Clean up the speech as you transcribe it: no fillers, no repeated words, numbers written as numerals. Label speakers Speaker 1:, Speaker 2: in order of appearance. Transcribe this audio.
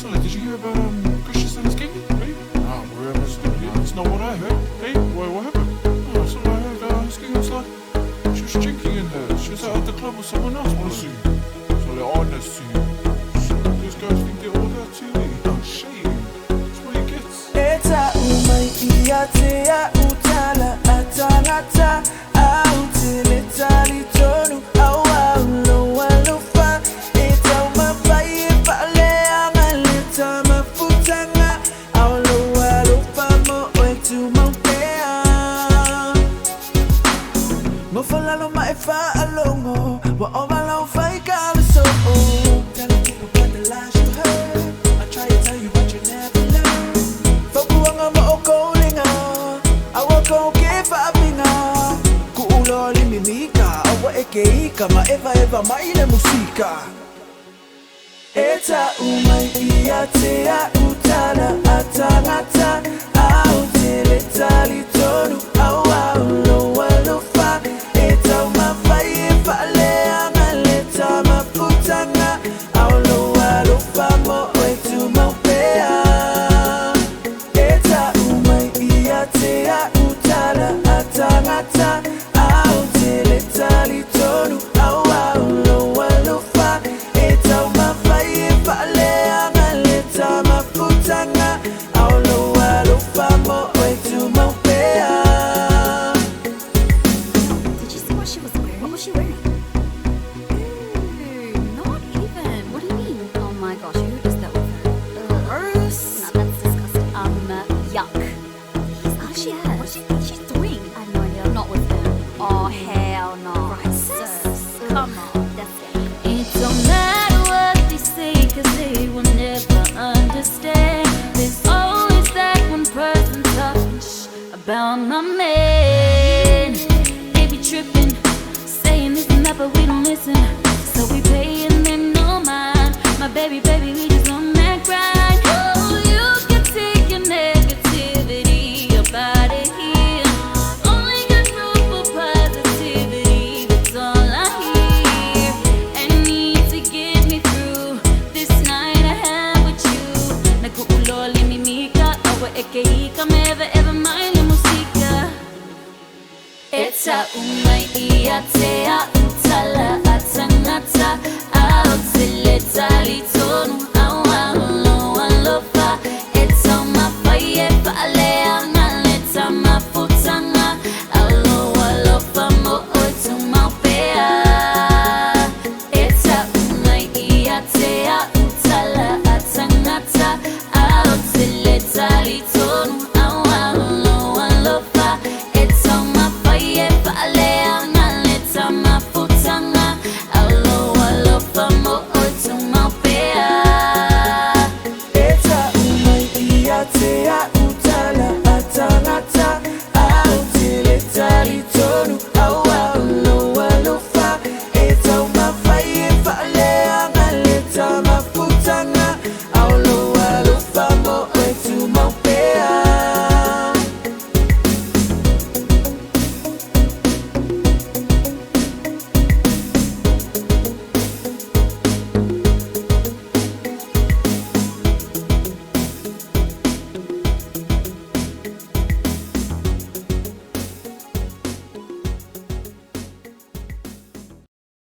Speaker 1: Sally, did you hear about Chrisjes and his king? Hey? Nah, wherever it's not what I heard. Hey, what happened? Oh, so I heard his king was like, she was drinking in there. She was out at the club with someone else, wanna see. So they're honest to you. So those guys think they're all that to me. No shame. That's what he gets.
Speaker 2: Eta umaikia ya Tala A Tagata au tele tonu au lo walufa eta umafai pale analeta mafutanga au lo walufa mo wetu maupea mo falalo maifa alongo wa ovalo fai so telling people about the lies you heard. I try to tell you but you never learn. Fakuanga mo okolinga awako kefapinga kuuloli mimika awa ekeika ma eva maile musika eta umaikia te ya Tala A Tagata au tele tonu au lo walufa eta umafai pale analeta mafutanga au lo walufa mo wetu maupea eta umaikia te ya Tala A Tagata au tele tonu au lo walufa eta umafai pale analeta mafutanga au lo walufa mo wetu maupea.
Speaker 3: Did you see what she was wearing? What was she wearing? Not even. What do you mean? Oh my gosh, who is that with her? Gross. No, that's disgusting. Yuck.
Speaker 4: What do you think she's doing?
Speaker 3: I have no idea. I'm not with him. Oh, hell no.
Speaker 4: Right,
Speaker 3: sis. Come on. That's it.
Speaker 5: It don't matter what they say, cause they will never understand. There's always that one person talking about my man. They be tripping, saying this and that, but we don't listen. So we pay and then no mind. My baby, we just on that grind. Oh, you can take your negativity about it here. Only got room for positivity, that's all I hear. And need to get me through this night I have with you. Nag-uuloli mimika, awa ekeika, eva maile musika. Eta umaikia te ya Tala A Tagata au tele tonu au lo walufa eta umafai pale analeta mafutanga au lo walufa mo wetu maupea eta umaikia te ya